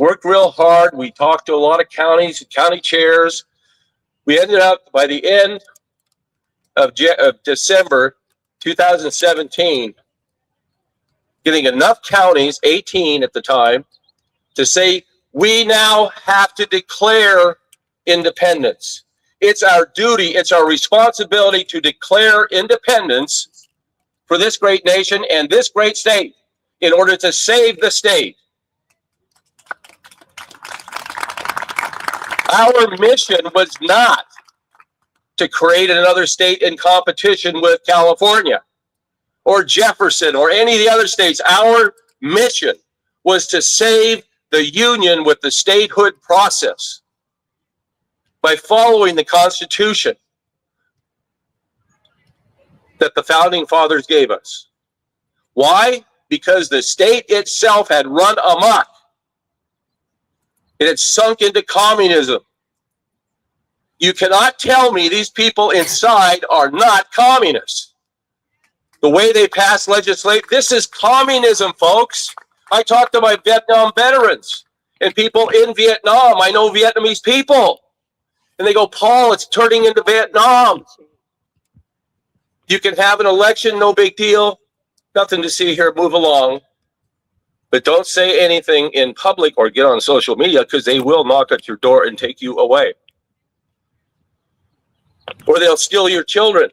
worked real hard. We talked to a lot of counties, county chairs. We ended up by the end of December 2017 getting enough counties, 18 at the time, to say we now have to declare independence. It's our duty, it's our responsibility to declare independence for this great nation and this great state in order to save the state. Our mission was not to create another state in competition with California or Jefferson or any of the other states. Our mission was to save the union with the statehood process by following the Constitution that the Founding Fathers gave us. Why? Because the state itself had run amok. It had sunk into communism. You cannot tell me these people inside are not communists. The way they pass legislation, this is communism, folks. I talk to my Vietnam veterans and people in Vietnam. I know Vietnamese people. And they go, Paul, it's turning into Vietnam. You can have an election, no big deal. Nothing to see here, move along. But don't say anything in public or get on social media because they will knock at your door and take you away. Or they'll steal your children,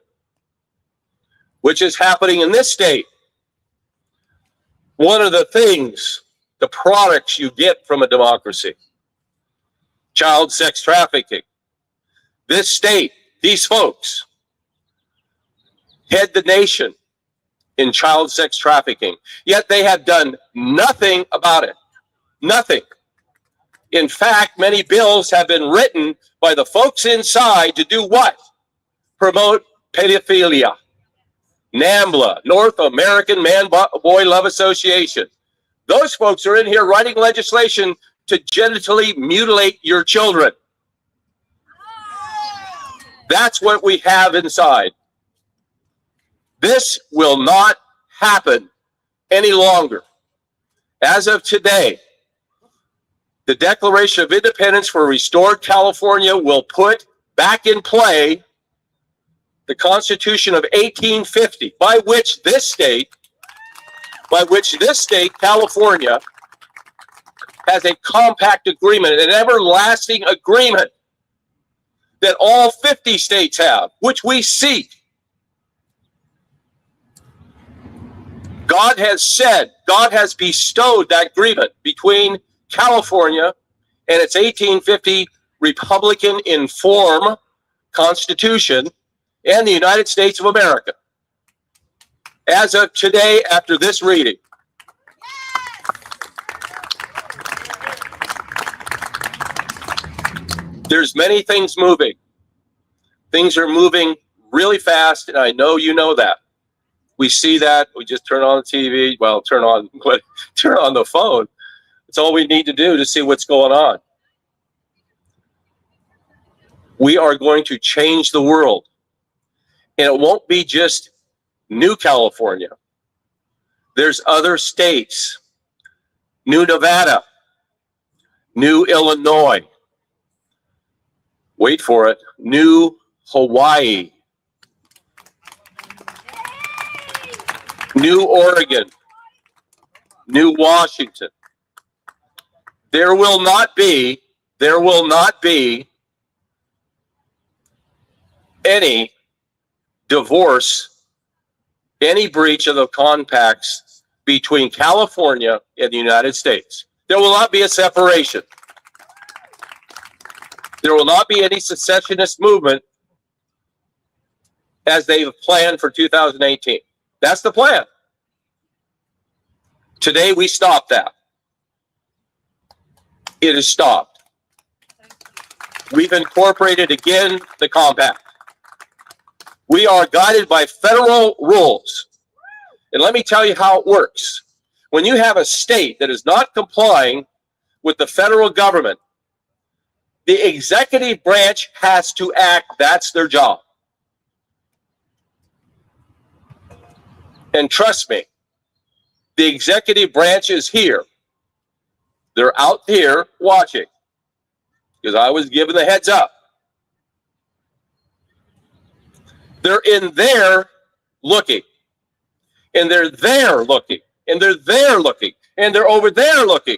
which is happening in this state. One of the things, the products you get from a democracy, child sex trafficking. This state, these folks, head the nation in child sex trafficking, yet they have done nothing about it. Nothing. In fact, many bills have been written by the folks inside to do what? Promote pedophilia. NAMBLA, North American Man-Boy Love Association. Those folks are in here writing legislation to genitally mutilate your children. That's what we have inside. This will not happen any longer. As of today, the Declaration of Independence for Restored California will put back in play the Constitution of 1850, by which this state, California, has a compact agreement, an everlasting agreement that all 50 states have, which we seek. God has said, God has bestowed that agreement between California and its 1850 Republican in form Constitution and the United States of America. As of today, after this reading, there's many things moving. Things are moving really fast, and I know you know that. We see that. We just turn on the TV. Well, turn on the phone. It's all we need to do to see what's going on. We are going to change the world. And it won't be just New California. There's other states. New Nevada. New Illinois. Wait for it. New Hawaii. New Oregon. New Washington. There will not be any divorce, any breach of the compacts between California and the United States. There will not be a separation. There will not be any secessionist movement as they've planned for 2018. That's the plan. Today we stopped that. It is stopped. We've incorporated again the compact. We are guided by federal rules. And let me tell you how it works. When you have a state that is not complying with the federal government, the executive branch has to act. That's their job. And trust me, the executive branch is here. They're out here watching because I was given the heads up. They're in there looking, and they're there looking, and they're there looking, and they're over there looking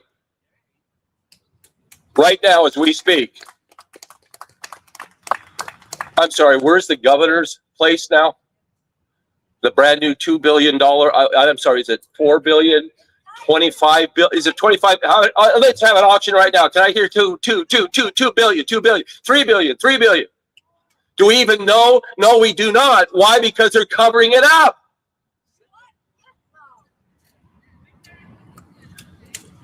right now as we speak. I'm sorry, where's the governor's place now? The brand new $2 billion, I'm sorry, is it $4 billion? 25 billion, is it 25? Let's have an auction right now. Can I hear 2 billion, 2 billion, 3 billion, 3 billion? Do we even know? No, we do not. Why? Because they're covering it up.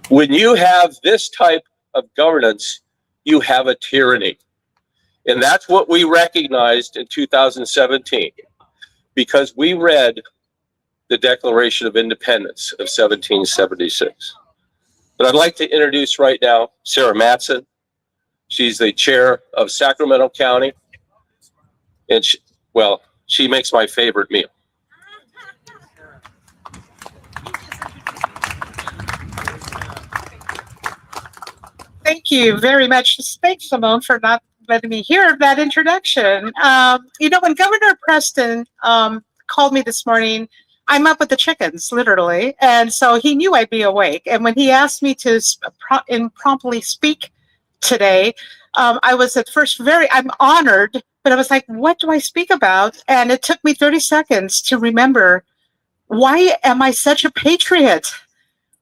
When you have this type of governance, you have a tyranny. And that's what we recognized in 2017, because we read the Declaration of Independence of 1776. But I'd like to introduce right now Sarah Matson. She's the chair of Sacramento County. And she makes my favorite meal. Thank you very much. Thanks, Simone, for not letting me hear that introduction. When Governor Preston called me this morning, I'm up with the chickens, literally. And so he knew I'd be awake. And when he asked me to impromptu speak today, I was at first I'm honored, but I was like, what do I speak about? And it took me 30 seconds to remember, why am I such a patriot?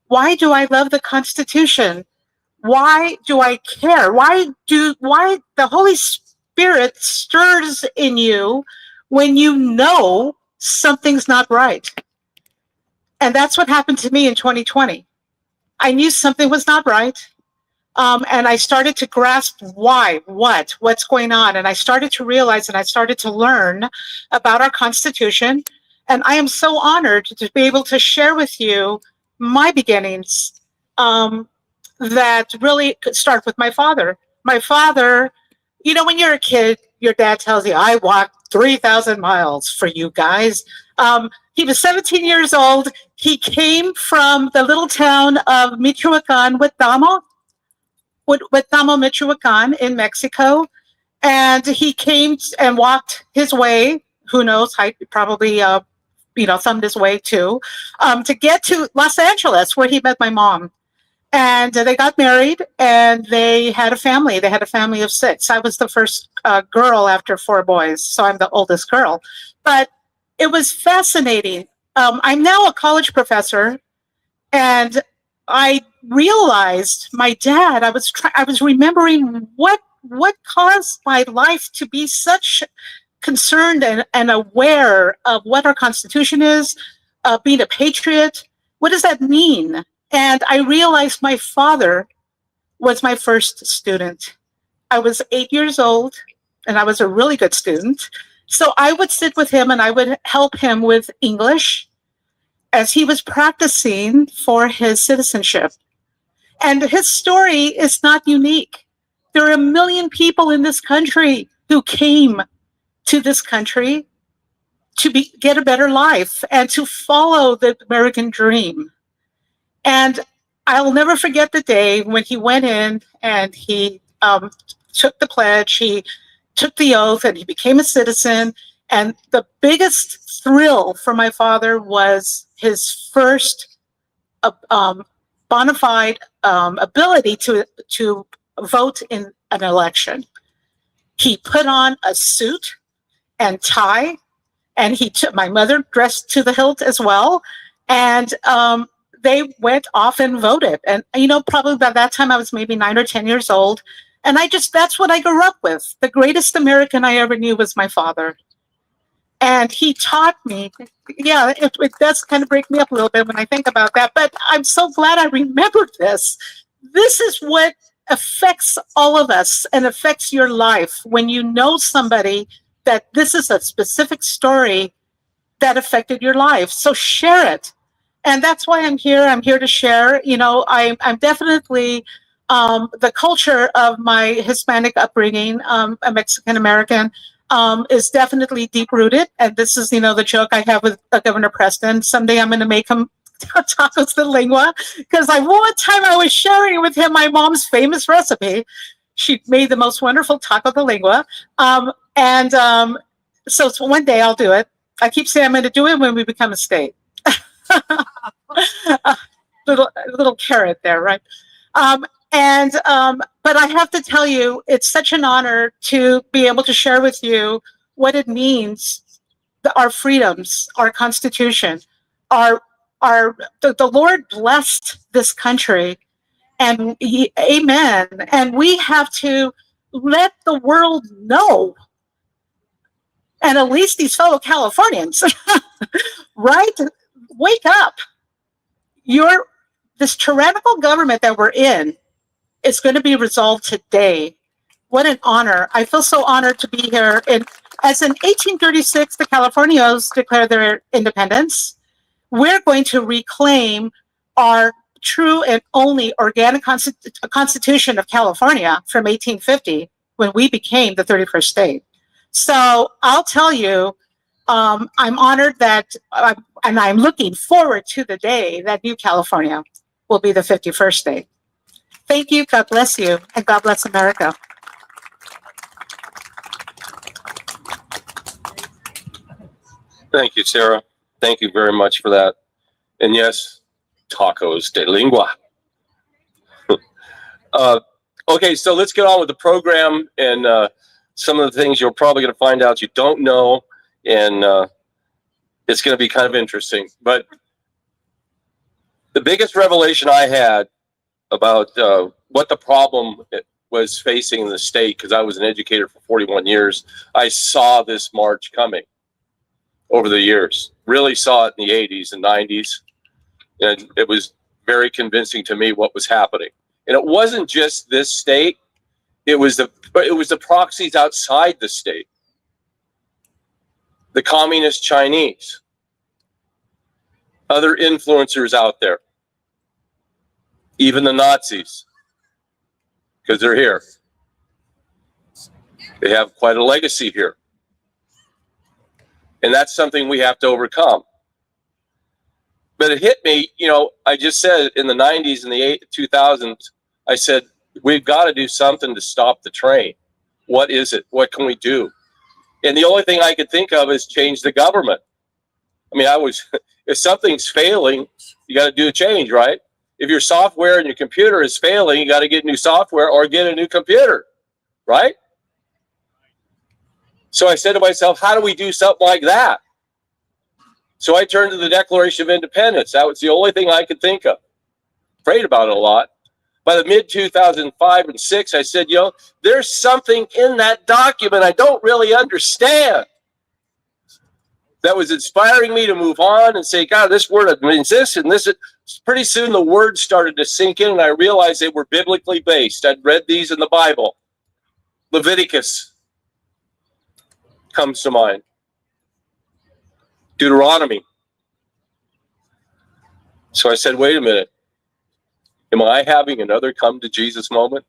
Why do I love the Constitution? Why do I care? Why the Holy Spirit stirs in you when you know something's not right? And that's what happened to me in 2020. I knew something was not right. And I started to grasp why, what's going on. And I started to realize and I started to learn about our Constitution. And I am so honored to be able to share with you my beginnings that really could start with my father. My father, when you're a kid, your dad tells you, I walked 3,000 miles for you guys. He was 17 years old. He came from the little town of Michoacan, Huetamo, Michoacan in Mexico. And he came and walked his way, who knows, probably, thumbed his way too, to get to Los Angeles, where he met my mom. And they got married and they had a family. They had a family of 6. I was the first girl after 4 boys, so I'm the oldest girl. But it was fascinating. I'm now a college professor, and I realized my dad, I was remembering what caused my life to be such concerned and aware of what our Constitution is, being a patriot. What does that mean? And I realized my father was my first student. I was 8 years old, and I was a really good student. So I would sit with him, and I would help him with English as he was practicing for his citizenship. And his story is not unique. There are 1 million people in this country who came to this country to get a better life and to follow the American dream. And I'll never forget the day when he went in and he took the pledge, he took the oath, and he became a citizen. And the biggest thrill for my father was his first bona fide ability to vote in an election. He put on a suit and tie, and my mother dressed to the hilt as well. And they went off and voted. And, probably by that time I was maybe 9 or 10 years old. And that's what I grew up with. The greatest American I ever knew was my father. And he taught me, it does kind of break me up a little bit when I think about that, but I'm so glad I remembered this. This is what affects all of us and affects your life when you know somebody that this is a specific story that affected your life. So share it. And that's why I'm here. I'm here to share. I'm definitely the culture of my Hispanic upbringing, a Mexican American, is definitely deep rooted. And this is, the joke I have with Governor Preston. Someday I'm going to make him tacos de lengua, because one time I was sharing with him my mom's famous recipe. She made the most wonderful taco de lengua. So one day I'll do it. I keep saying I'm going to do it when we become a state. little carrot there, right? But I have to tell you, it's such an honor to be able to share with you what it means, our freedoms, our Constitution, the Lord blessed this country, and amen. And we have to let the world know, and at least these fellow Californians, right? Wake up. This tyrannical government that we're in is going to be resolved today. What an honor. I feel so honored to be here. As in 1836, the Californios declared their independence. We're going to reclaim our true and only organic Constitution of California from 1850, when we became the 31st state. So I'll tell you, I'm honored that, and I'm looking forward to the day that New California will be the 51st state. Thank you. God bless you. And God bless America. Thank you, Sarah. Thank you very much for that. And yes, tacos de lengua. Okay, so let's get on with the program and some of the things you're probably going to find out you don't know, and it's going to be kind of interesting. But the biggest revelation I had about what the problem was facing in the state, because I was an educator for 41 years, I saw this march coming over the years. Really saw it in the 80s and 90s, and it was very convincing to me what was happening. And it wasn't just this state; it was the proxies outside the state, the communist Chinese, other influencers out there, even the Nazis, because they're here. They have quite a legacy here. And that's something we have to overcome. But it hit me, I just said in the 90s and the 2000s, I said, we've got to do something to stop the train. What is it? What can we do? And the only thing I could think of is change the government. I mean, if something's failing, you got to do a change, right? If your software and your computer is failing, you got to get new software or get a new computer, right? So I said to myself, how do we do something like that? So I turned to the Declaration of Independence. That was the only thing I could think of. Prayed about it a lot. By the mid-2005 and 6, I said, there's something in that document I don't really understand that was inspiring me to move on and say, God, this word means this and this. Pretty soon the words started to sink in, and I realized they were biblically based. I'd read these in the Bible. Leviticus comes to mind. Deuteronomy. So I said, wait a minute. Am I having another come to Jesus moment?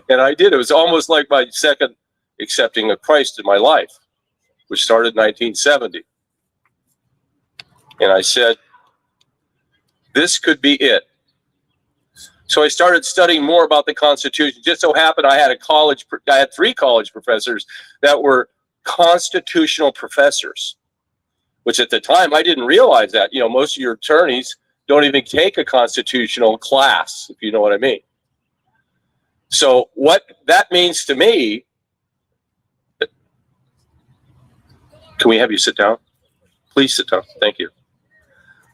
And I did. It was almost like my second accepting of Christ in my life, which started in 1970. And I said, this could be it. So I started studying more about the Constitution. Just so happened I had 3 college professors that were constitutional professors, which at the time I didn't realize that. Most of your attorneys don't even take a constitutional class, if you know what I mean. So what that means to me, can we have you sit down? Please sit down. Thank you.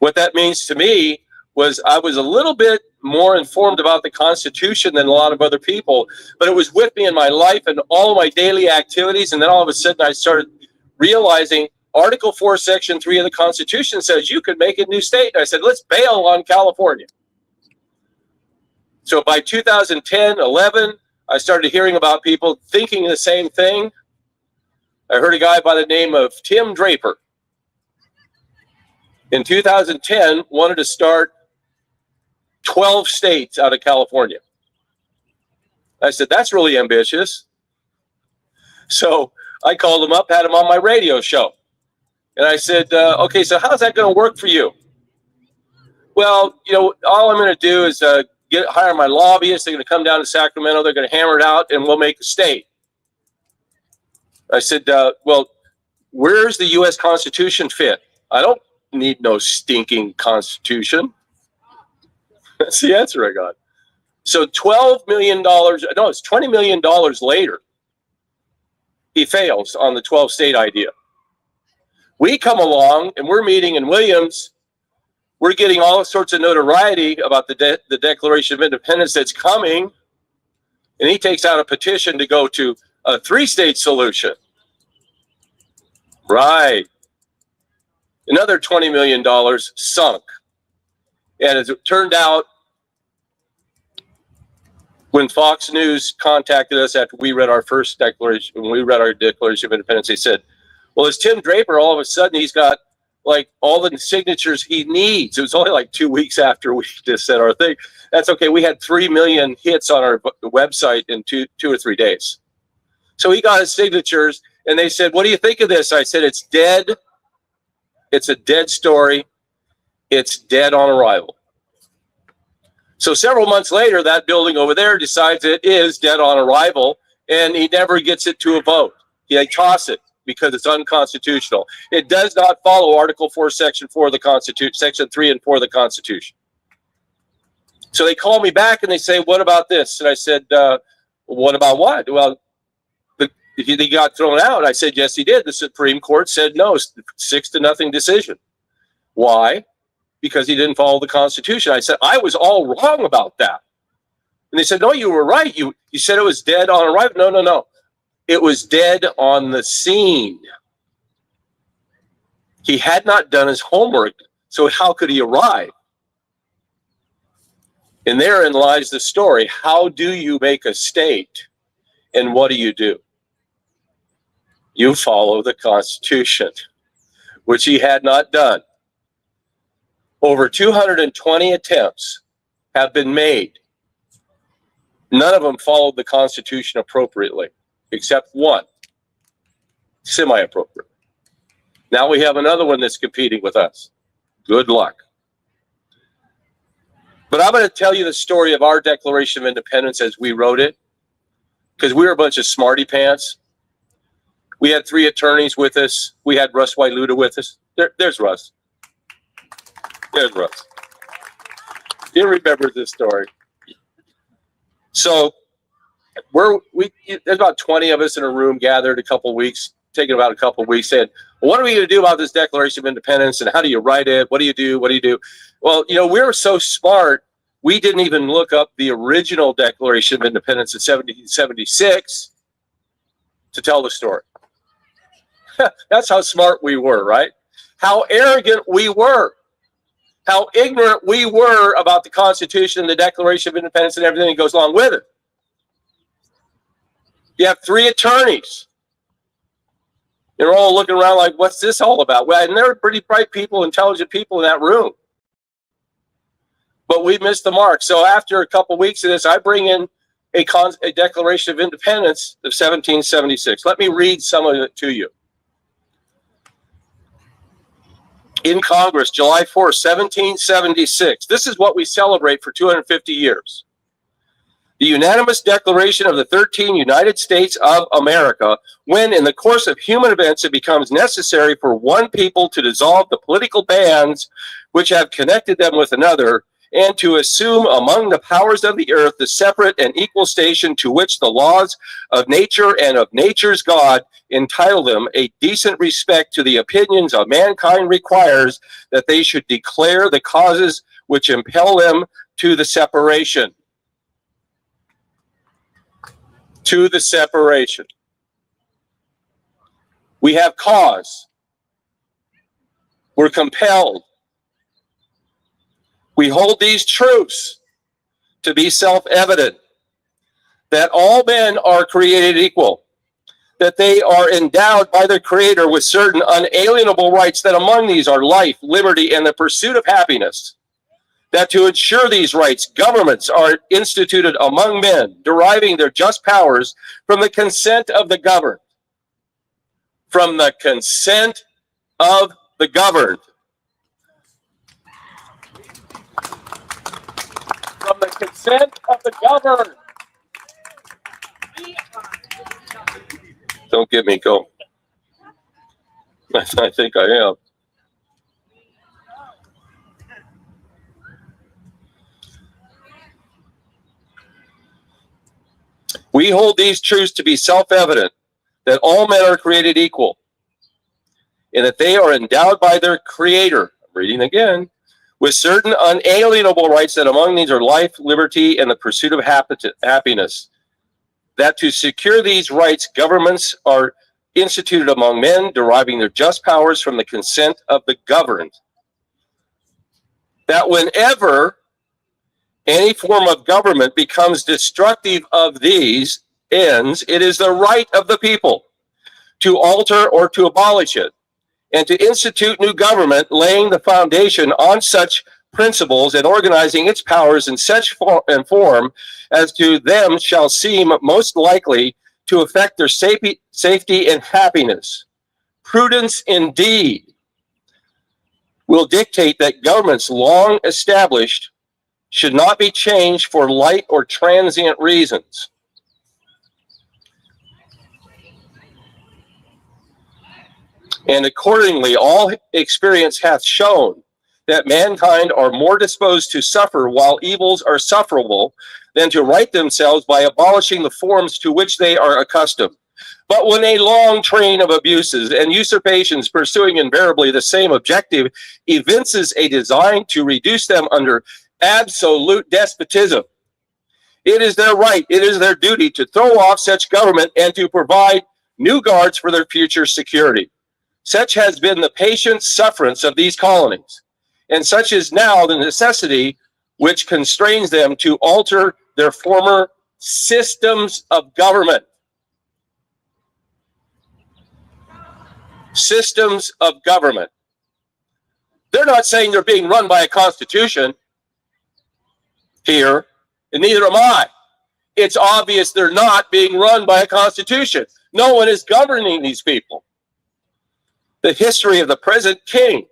What that means to me was I was a little bit more informed about the Constitution than a lot of other people, but it was with me in my life and all of my daily activities. And then all of a sudden I started realizing Article 4, Section 3 of the Constitution says you could make a new state. And I said, let's bail on California. So by 2010, 11, I started hearing about people thinking the same thing. I heard a guy by the name of Tim Draper in 2010 wanted to start 12 states out of California. I said, that's really ambitious. So I called him up, had him on my radio show. And I said, okay, so how's that going to work for you? well, all I'm going to do is hire my lobbyists. They're going to come down to Sacramento. They're going to hammer it out, and we'll make a state. I said, well, where's the U.S. Constitution fit? I don't need no stinking Constitution. That's the answer I got. So $12 million, no, it's $20 million later, he fails on the 12-state idea. We come along, and we're meeting in Williams. We're getting all sorts of notoriety about the Declaration of Independence that's coming, and he takes out a petition to go to a 3-state solution. Right. Another $20 million sunk. And as it turned out, when Fox News contacted us after we read our first declaration, when we read our Declaration of Independence, they said, well, as Tim Draper, all of a sudden he's got like all the signatures he needs. It was only like 2 weeks after we just said our thing. That's okay. We had 3 million hits on our website in two or 3 days. So he got his signatures, and they said, what do you think of this? I said, it's dead. It's a dead story. It's dead on arrival. So several months later, that building over there decides it is dead on arrival, and he never gets it to a vote. They toss it because it's unconstitutional. It does not follow Article 4, Section 4 of the Constitution, Section 3 and 4 of the Constitution. So they call me back and they say, what about this? And I said, what about what? Well, he got thrown out. I said, yes, he did. The Supreme Court said no, 6-0 decision. Why? Because he didn't follow the Constitution. I said, I was all wrong about that. And they said, no, you were right. You said it was dead on arrival. No. It was dead on the scene. He had not done his homework, so how could he arrive? And therein lies the story. How do you make a state, and what do? You follow the Constitution, which he had not done. Over 220 attempts have been made. None of them followed the Constitution appropriately, except one, semi-appropriate. Now we have another one that's competing with us. Good luck. But I'm going to tell you the story of our Declaration of Independence as we wrote it, because we were a bunch of smarty pants. We had 3 attorneys with us. We had Russ Wailuda with us. There's Russ. There's Russ. You remember this story. So there's about 20 of us in a room gathered a couple weeks, taking about a couple weeks, saying, well, what are we going to do about this Declaration of Independence, and how do you write it? What do you do? What do you do? Well, we were so smart, we didn't even look up the original Declaration of Independence in 1776 to tell the story. That's how smart we were, right? How arrogant we were. How ignorant we were about the Constitution and the Declaration of Independence and everything that goes along with it. You have 3 attorneys. They're all looking around like, what's this all about? Well, and there were pretty bright people, intelligent people in that room. But we missed the mark. So after a couple weeks of this, I bring in a Declaration of Independence of 1776. Let me read some of it to you. In Congress, July 4, 1776. This is what we celebrate for 250 years. The unanimous declaration of the 13 United States of America, when in the course of human events it becomes necessary for one people to dissolve the political bands which have connected them with another, and to assume among the powers of the earth the separate and equal station to which the laws of nature and of nature's God entitle them, a decent respect to the opinions of mankind requires that they should declare the causes which impel them to the separation. To the separation. We have cause. We're compelled. We hold these truths to be self-evident, that all men are created equal, that they are endowed by their Creator with certain unalienable rights, that among these are life, liberty, and the pursuit of happiness, that to ensure these rights, governments are instituted among men, deriving their just powers from the consent of the governed. From the consent of the governed. the consent of the governed. Don't get me going. I think I am. We hold these truths to be self-evident, that all men are created equal, and that they are endowed by their Creator, I'm reading again, with certain unalienable rights, that among these are life, liberty, and the pursuit of happiness. That to secure these rights, governments are instituted among men, deriving their just powers from the consent of the governed. That whenever any form of government becomes destructive of these ends, it is the right of the people to alter or to abolish it, and to institute new government, laying the foundation on such principles and organizing its powers in such form as to them shall seem most likely to affect their safety and happiness. Prudence indeed will dictate that governments long established should not be changed for light or transient reasons. And accordingly, all experience hath shown that mankind are more disposed to suffer while evils are sufferable than to right themselves by abolishing the forms to which they are accustomed. But when a long train of abuses and usurpations pursuing invariably the same objective evinces a design to reduce them under absolute despotism, it is their right, it is their duty to throw off such government and to provide new guards for their future security. Such has been the patient sufferance of these colonies, and such is now the necessity which constrains them to alter their former systems of government. Systems of government. They're not saying they're being run by a constitution here, and neither am I. It's obvious they're not being run by a constitution. No one is governing these people. The history of the present king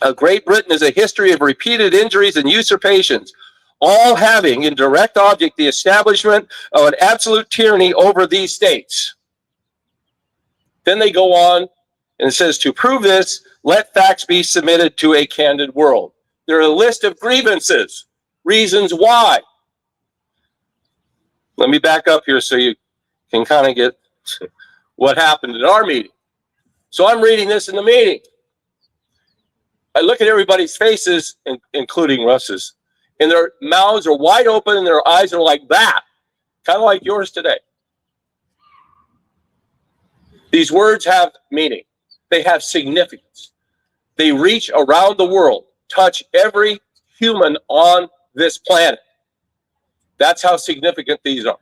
of Great Britain is a history of repeated injuries and usurpations, all having in direct object the establishment of an absolute tyranny over these states. Then they go on and it says, to prove this, let facts be submitted to a candid world. There are a list of grievances, reasons why. Let me back up here so you can kind of get what happened at our meeting. So I'm reading this in the meeting. I look at everybody's faces, including Russ's, and their mouths are wide open and their eyes are like that, kind of like yours today. These words have meaning. They have significance. They reach around the world, touch every human on this planet. That's how significant these are.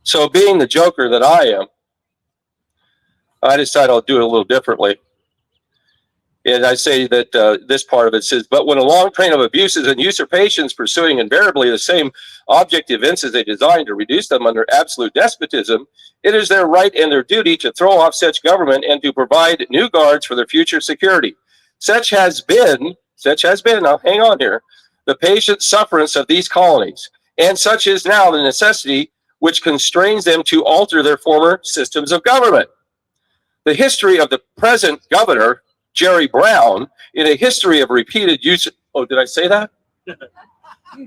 So being the joker that I am, I decided I'll do it a little differently. And I say that this part of it says, but when a long train of abuses and usurpations pursuing invariably the same object evinces a design to reduce them under absolute despotism, it is their right and their duty to throw off such government and to provide new guards for their future security. Such has been, now hang on here, the patient sufferance of these colonies, and such is now the necessity which constrains them to alter their former systems of government. The history of the present governor, Jerry Brown, in a history of repeated use. Oh, did I say that? You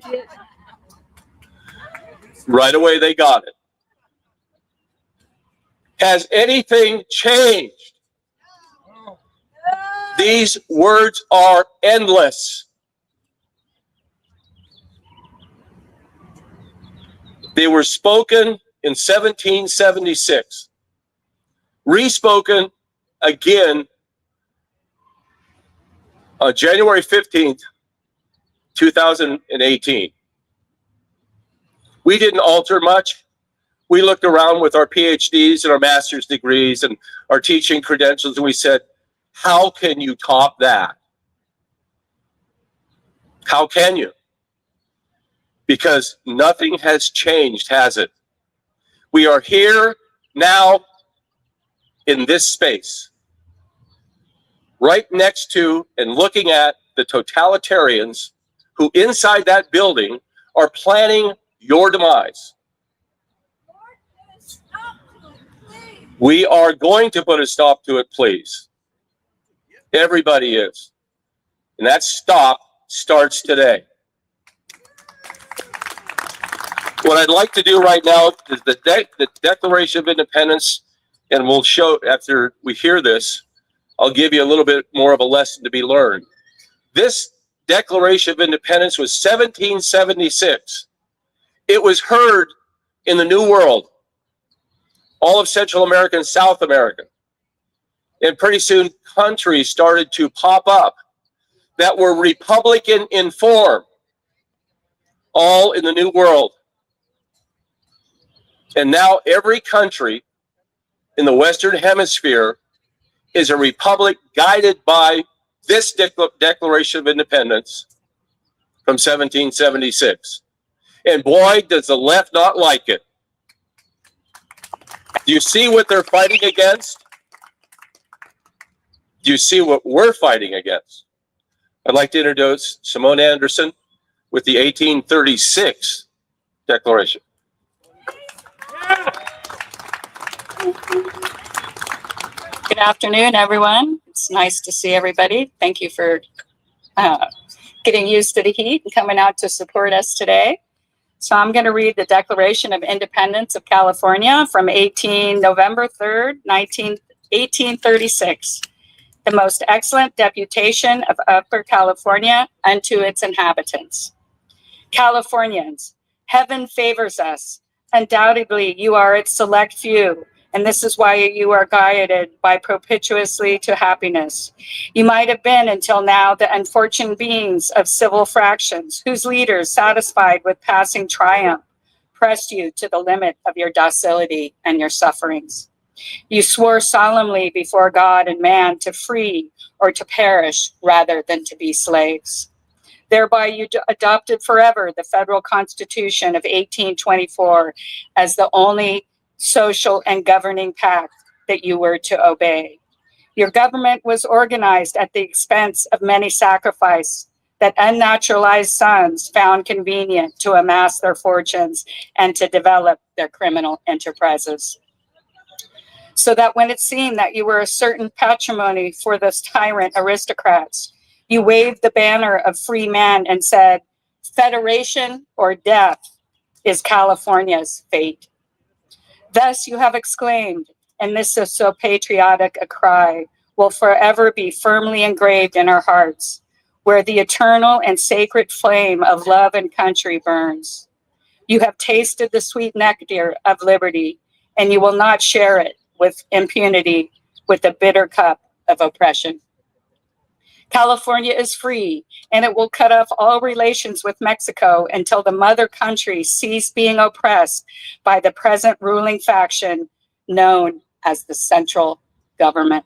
did. Right away, they got it. Has anything changed? These words are endless. They were spoken in 1776, re-spoken again on January 15th, 2018. We didn't alter much. We looked around with our PhDs and our master's degrees and our teaching credentials, and we said, how can you top that? How can you? Because nothing has changed, has it? We are here now in this space, right next to and looking at the totalitarians who inside that building are planning your demise. We are going to put a stop to it, please. Everybody is. And that stop starts today. What I'd like to do right now is the Declaration of Independence, and we'll show after we hear this, I'll give you a little bit more of a lesson to be learned. This Declaration of Independence was 1776. It was heard in the New World, all of Central America and South America. And pretty soon countries started to pop up that were Republican in form, all in the New World. And now every country in the Western Hemisphere is a republic guided by this Declaration of Independence from 1776. And boy, does the left not like it. Do you see what they're fighting against? Do you see what we're fighting against? I'd like to introduce Simone Anderson with the 1836 Declaration. Good afternoon, everyone. It's nice to see everybody. Thank you for getting used to the heat and coming out to support us today. So I'm going to read the Declaration of Independence of California from November 3rd, 1836. The most excellent deputation of Upper California unto its inhabitants. Californians, heaven favors us. Undoubtedly, you are its select few, and this is why you are guided by propitiously to happiness. You might have been until now the unfortunate beings of civil fractions, whose leaders, satisfied with passing triumph, pressed you to the limit of your docility and your sufferings. You swore solemnly before God and man to free or to perish rather than to be slaves. Thereby you adopted forever the federal constitution of 1824 as the only social and governing pact that you were to obey. Your government was organized at the expense of many sacrifice that unnaturalized sons found convenient to amass their fortunes and to develop their criminal enterprises. So that when it seemed that you were a certain patrimony for those tyrant aristocrats, you waved the banner of free men and said, "Federation or death is California's fate." Thus you have exclaimed, and this is so patriotic a cry will forever be firmly engraved in our hearts, where the eternal and sacred flame of love and country burns. You have tasted the sweet nectar of liberty, and you will not share it with impunity with the bitter cup of oppression. California is free, and it will cut off all relations with Mexico until the mother country cease being oppressed by the present ruling faction known as the central government.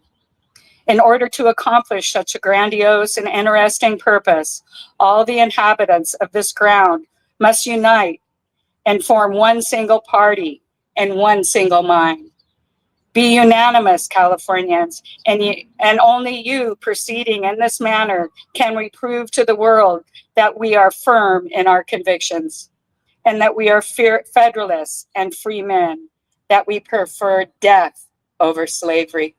In order to accomplish such a grandiose and interesting purpose, all the inhabitants of this ground must unite and form one single party and one single mind. Be unanimous, Californians, and only you proceeding in this manner can we prove to the world that we are firm in our convictions and that we are federalists and free men, that we prefer death over slavery.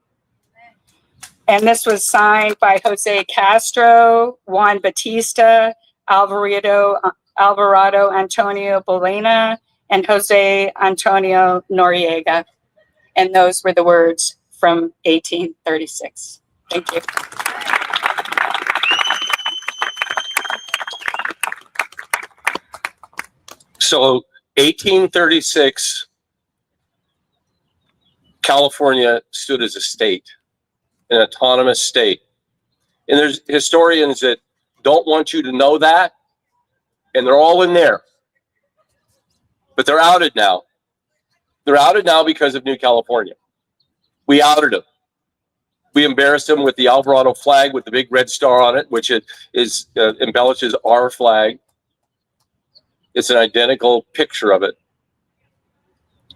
And this was signed by Jose Castro, Juan Batista, Alvarado Antonio Bolena, and Jose Antonio Noriega. And those were the words from 1836. Thank you. So 1836, California stood as a state, an autonomous state. And there's historians that don't want you to know that, and they're all in there. But they're outed now. They're outed now because of New California. We outed them. We embarrassed them with the Alvarado flag with the big red star on it, which embellishes our flag. It's an identical picture of it.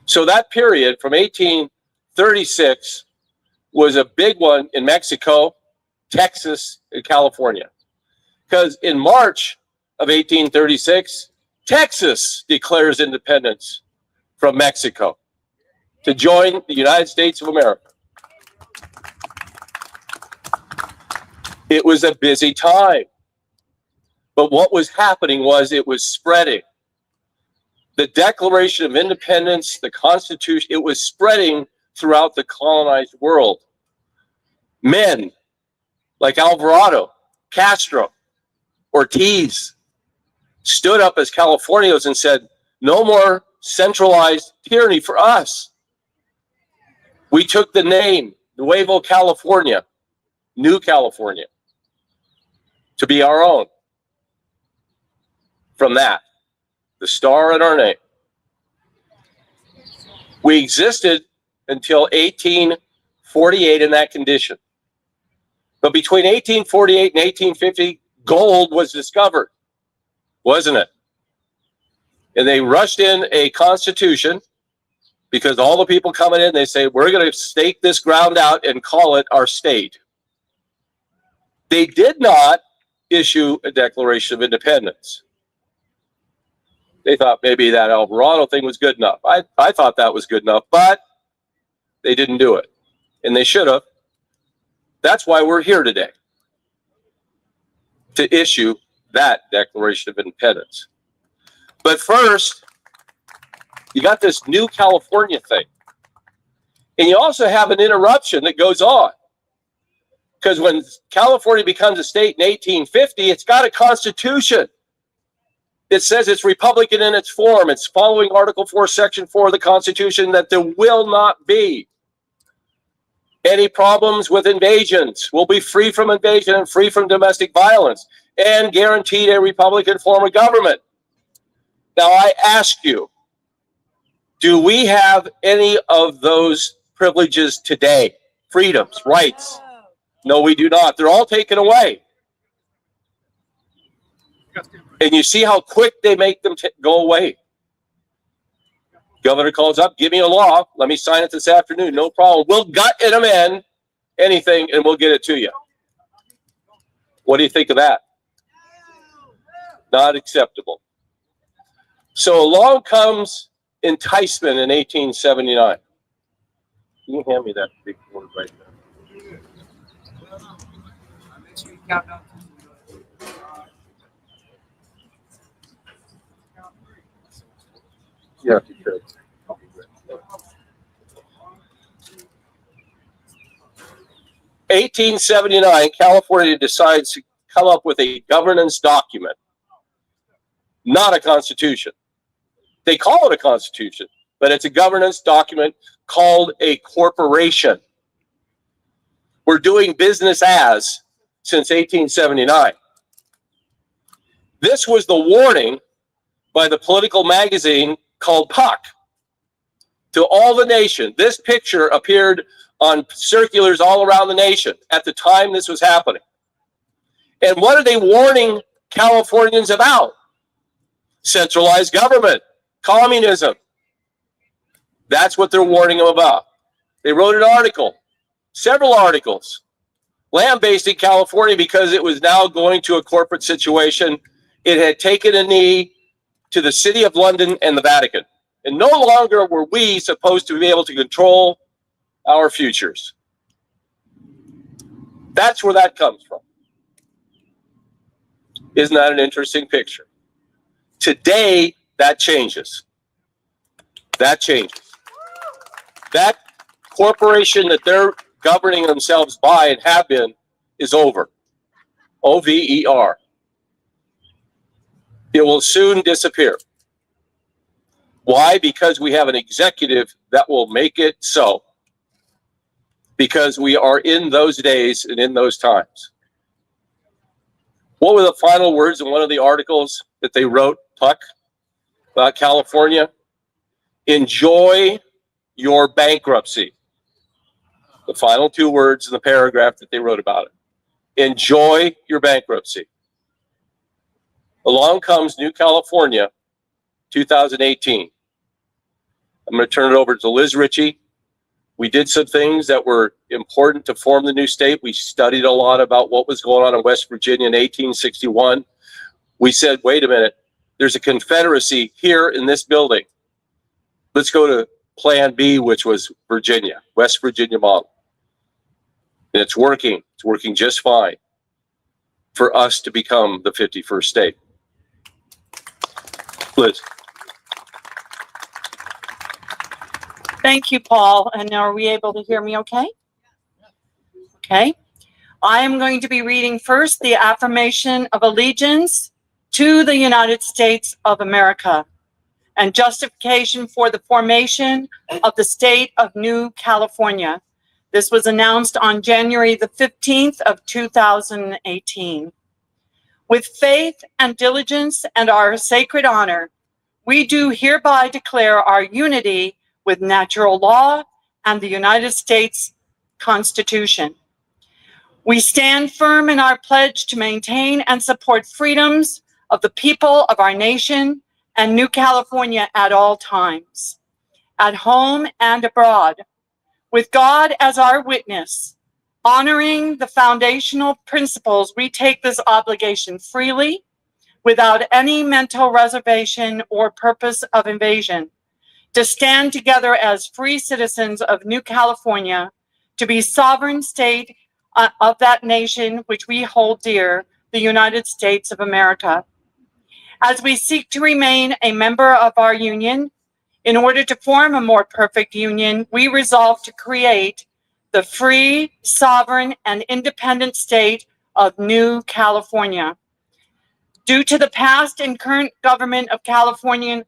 So that period from 1836 was a big one in Mexico, Texas, and California. Because in March of 1836, Texas declares independence from Mexico to join the United States of America. It was a busy time. But what was happening was it was spreading. The Declaration of Independence, the Constitution, it was spreading throughout the colonized world. Men like Alvarado, Castro, Ortiz stood up as Californios and said, no more centralized tyranny for us. We took the name Nuevo California, New California, to be our own. From that, the star in our name. We existed until 1848 in that condition. But between 1848 and 1850, gold was discovered, wasn't it? And they rushed in a constitution because all the people coming in, they say, we're going to stake this ground out and call it our state. They did not issue a Declaration of Independence. They thought maybe that Alvarado thing was good enough. I thought that was good enough, but they didn't do it. And they should have. That's why we're here today, to issue that Declaration of Independence. But first, you got this New California thing. And you also have an interruption that goes on. Because when California becomes a state in 1850, it's got a constitution. It says it's Republican in its form. It's following Article 4, Section 4 of the Constitution, that there will not be any problems with invasions. We'll be free from invasion and free from domestic violence, and guaranteed a Republican form of government. Now, I ask you, do we have any of those privileges today? Freedoms, rights? No, we do not. They're all taken away. And you see how quick they make them go away. Governor calls up, give me a law. Let me sign it this afternoon. No problem. We'll gut and amend anything and we'll get it to you. What do you think of that? Not acceptable. So along comes enticement in 1879. Can you hand me that big board right there? Yeah, if you could. 1879, California decides to come up with a governance document, not a constitution. They call it a constitution, but it's a governance document called a corporation. We're doing business as since 1879. This was the warning by the political magazine called Puck to all the nation. This picture appeared on circulars all around the nation at the time this was happening. And what are they warning Californians about? Centralized government, communism. That's what they're warning them about. They wrote an article, several articles, lambasting California because it was now going to a corporate situation. It had taken a knee to the City of London and the Vatican. And no longer were we supposed to be able to control our futures. That's where that comes from. Isn't that an interesting picture? Today, that changes. That changes. That corporation that they're governing themselves by and have been is over. O-V-E-R. It will soon disappear. Why? Because we have an executive that will make it so. Because we are in those days and in those times. What were the final words in one of the articles that they wrote, Puck, about California? Enjoy your bankruptcy. The final two words in the paragraph that they wrote about it. Enjoy your bankruptcy. Along comes New California, 2018. I'm going to turn it over to Liz Ritchie. We did some things that were important to form the new state. We studied a lot about what was going on in West Virginia in 1861. we said, wait a minute, there's a confederacy here in this building. Let's go to Plan B, which was Virginia, West Virginia model. And it's working just fine for us to become the 51st state. Liz. Thank you, Paul. And are we able to hear me okay? Okay. I am going to be reading first the affirmation of allegiance to the United States of America and justification for the formation of the state of New California. This was announced on January the 15th of 2018. With faith and diligence and our sacred honor, we do hereby declare our unity with natural law and the United States Constitution. We stand firm in our pledge to maintain and support freedoms of the people of our nation and New California at all times, at home and abroad, with God as our witness, honoring the foundational principles. We take this obligation freely, without any mental reservation or purpose of invasion, to stand together as free citizens of New California, to be sovereign state of that nation which we hold dear, the United States of America. As we seek to remain a member of our union, in order to form a more perfect union, we resolve to create the free, sovereign, and independent state of New California. Due to the past and current government of California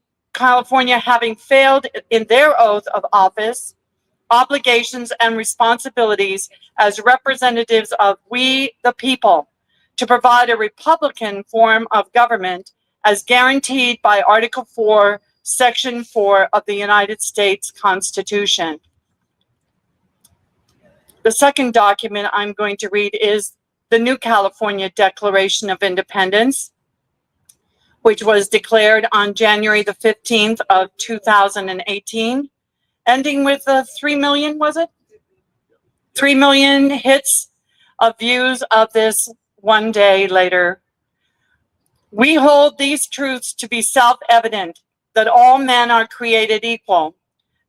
having failed in their oath of office, obligations, and responsibilities as representatives of we, the people, to provide a Republican form of government as guaranteed by Article 4, Section 4 of the United States Constitution. The second document I'm going to read is the New California Declaration of Independence, which was declared on January the 15th of 2018, ending with 3 million, was it? 3 million hits of views of this one day later. We hold these truths to be self-evident, that all men are created equal,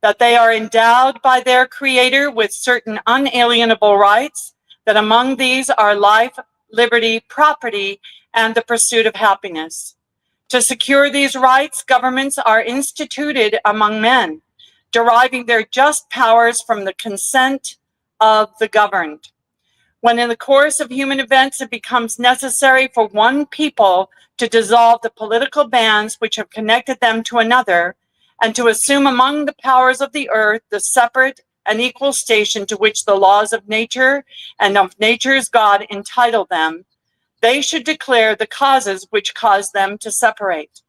that they are endowed by their Creator with certain unalienable rights, that among these are life, liberty, property, and the pursuit of happiness. To secure these rights, governments are instituted among men, deriving their just powers from the consent of the governed. When in the course of human events it becomes necessary for one people to dissolve the political bands which have connected them to another, and to assume among the powers of the earth the separate and equal station to which the laws of nature and of nature's God entitle them, they should declare the causes which cause them to separate.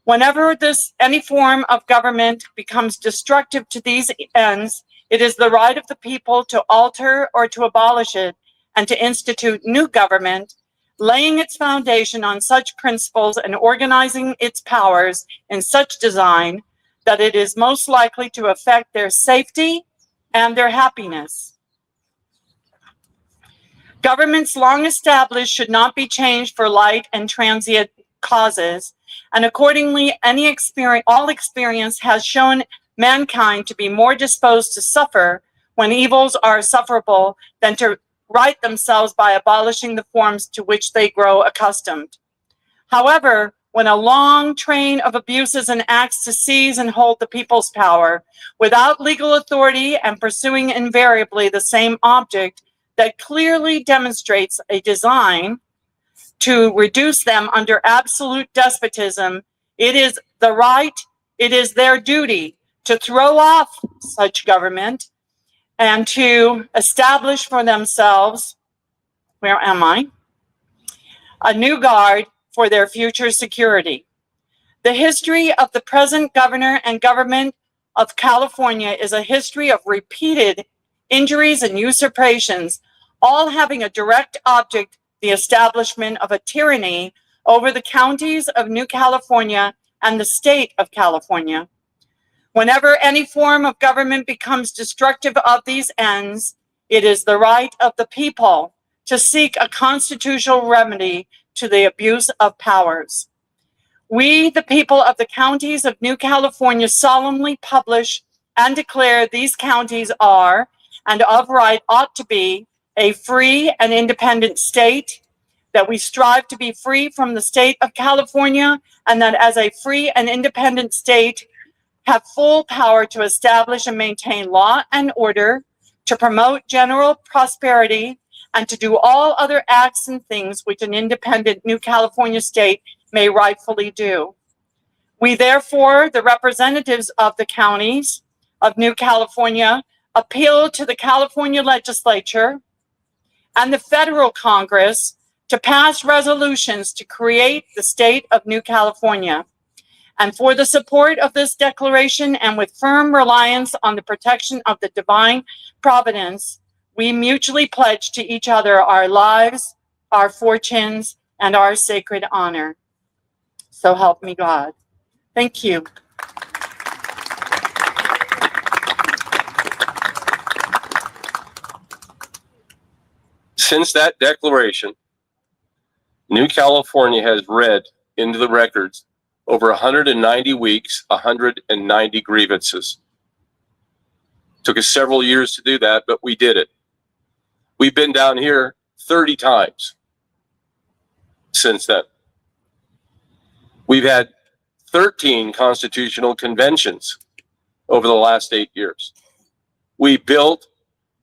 Whenever any form of government becomes destructive to these ends, it is the right of the people to alter or to abolish it and to institute new government, laying its foundation on such principles and organizing its powers in such design that it is most likely to affect their safety and their happiness. Governments long established should not be changed for light and transient causes, and accordingly, all experience has shown mankind to be more disposed to suffer when evils are sufferable than to right themselves by abolishing the forms to which they grow accustomed. However, when a long train of abuses and acts to seize and hold the people's power without legal authority and pursuing invariably the same object that clearly demonstrates a design to reduce them under absolute despotism, it is their duty to throw off such government and to establish for themselves, a new guard for their future security. The history of the present governor and government of California is a history of repeated injuries and usurpations, all having a direct object, the establishment of a tyranny over the counties of New California and the state of California. Whenever any form of government becomes destructive of these ends, it is the right of the people to seek a constitutional remedy to the abuse of powers. We, the people of the counties of New California, solemnly publish and declare these counties are, and of right ought to be, a free and independent state, that we strive to be free from the state of California, and that as a free and independent state, have full power to establish and maintain law and order, to promote general prosperity, and to do all other acts and things which an independent New California state may rightfully do. We therefore, the representatives of the counties of New California, appeal to the California legislature and the federal Congress to pass resolutions to create the state of New California. And for the support of this declaration, and with firm reliance on the protection of the divine providence, we mutually pledge to each other our lives, our fortunes, and our sacred honor. So help me God. Thank you. Since that declaration, New California has read into the records over 190 weeks, 190 grievances. Took us several years to do that, but we did it. We've been down here 30 times since then. We've had 13 constitutional conventions over the last 8 years. We built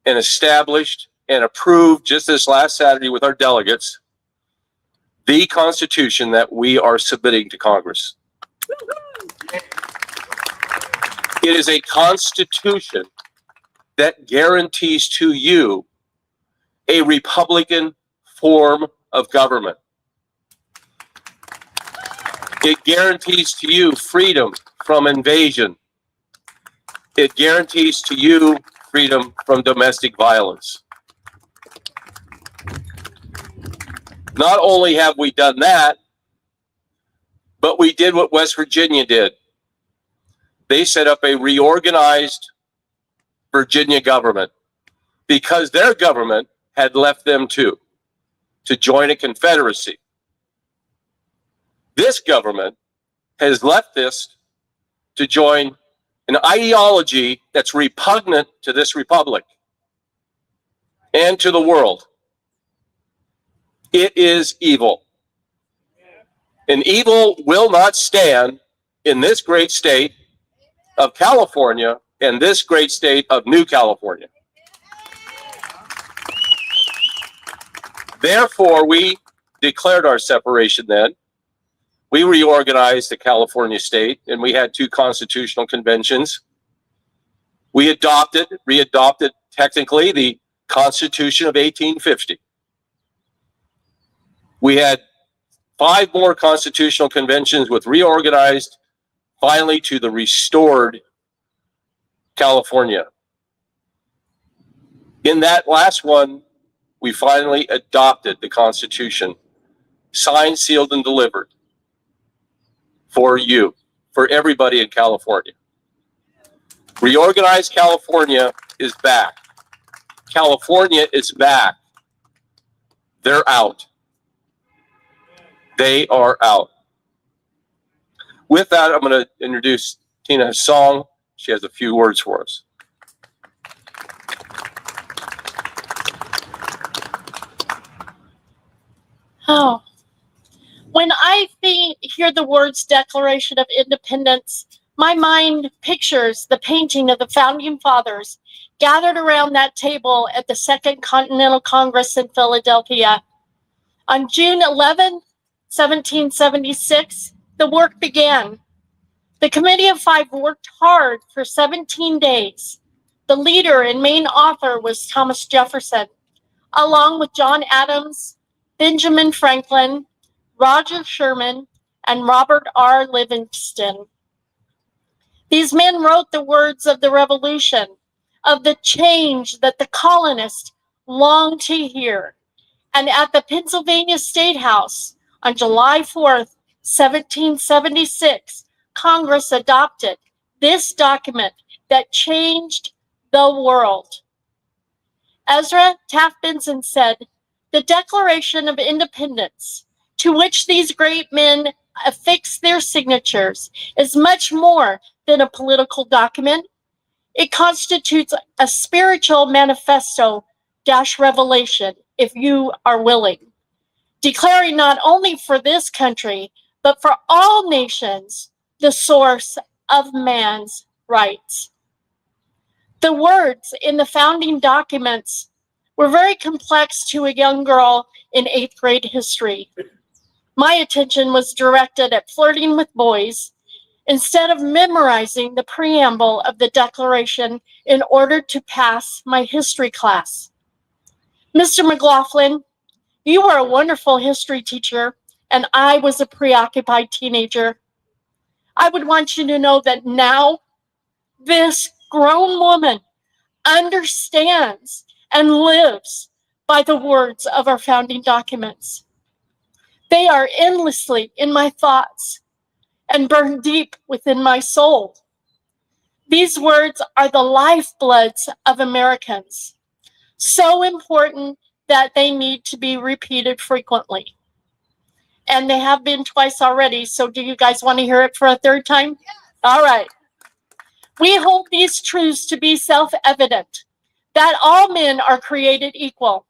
and established and approved just this last Saturday with our delegates the Constitution that we are submitting to Congress. It is a Constitution that guarantees to you a Republican form of government. It guarantees to you freedom from invasion. It guarantees to you freedom from domestic violence. Not only have we done that, but we did what West Virginia did. They set up a reorganized Virginia government because their government had left them to join a confederacy. This government has left this to join an ideology that's repugnant to this republic and to the world. It is evil. And evil will not stand in this great state of California and this great state of New California. Therefore, we declared our separation then. We reorganized the California state, and we had 2 constitutional conventions. We readopted technically the Constitution of 1850. We had 5 more constitutional conventions with reorganized, finally to the restored California. In that last one, we finally adopted the Constitution, signed, sealed, and delivered for you, for everybody in California. Reorganized California is back. California is back. They're out. They are out. With that, I'm going to introduce Tina Song. She has a few words for us. Oh, when I hear the words Declaration of Independence, my mind pictures the painting of the Founding Fathers gathered around that table at the Second Continental Congress in Philadelphia. On June 11, 1776, the work began. The Committee of Five worked hard for 17 days. The leader and main author was Thomas Jefferson, along with John Adams, Benjamin Franklin, Roger Sherman, and Robert R. Livingston. These men wrote the words of the Revolution, of the change that the colonists longed to hear. And at the Pennsylvania State House on July 4th, 1776, Congress adopted this document that changed the world. Ezra Taft Benson said, "The Declaration of Independence to which these great men affix their signatures is much more than a political document. It constitutes a spiritual manifesto dash revelation, if you are willing, declaring not only for this country, but for all nations, the source of man's rights. The words in the founding documents were very complex to a young girl in 8th grade history. My attention was directed at flirting with boys instead of memorizing the preamble of the Declaration in order to pass my history class. Mr. McLaughlin, you were a wonderful history teacher, and I was a preoccupied teenager. I would want you to know that now this grown woman understands and lives by the words of our founding documents. They are endlessly in my thoughts and burn deep within my soul. These words are the lifebloods of Americans, so important that they need to be repeated frequently. And they have been twice already, so do you guys want to hear it for a third time? All right. We hold these truths to be self-evident, that all men are created equal,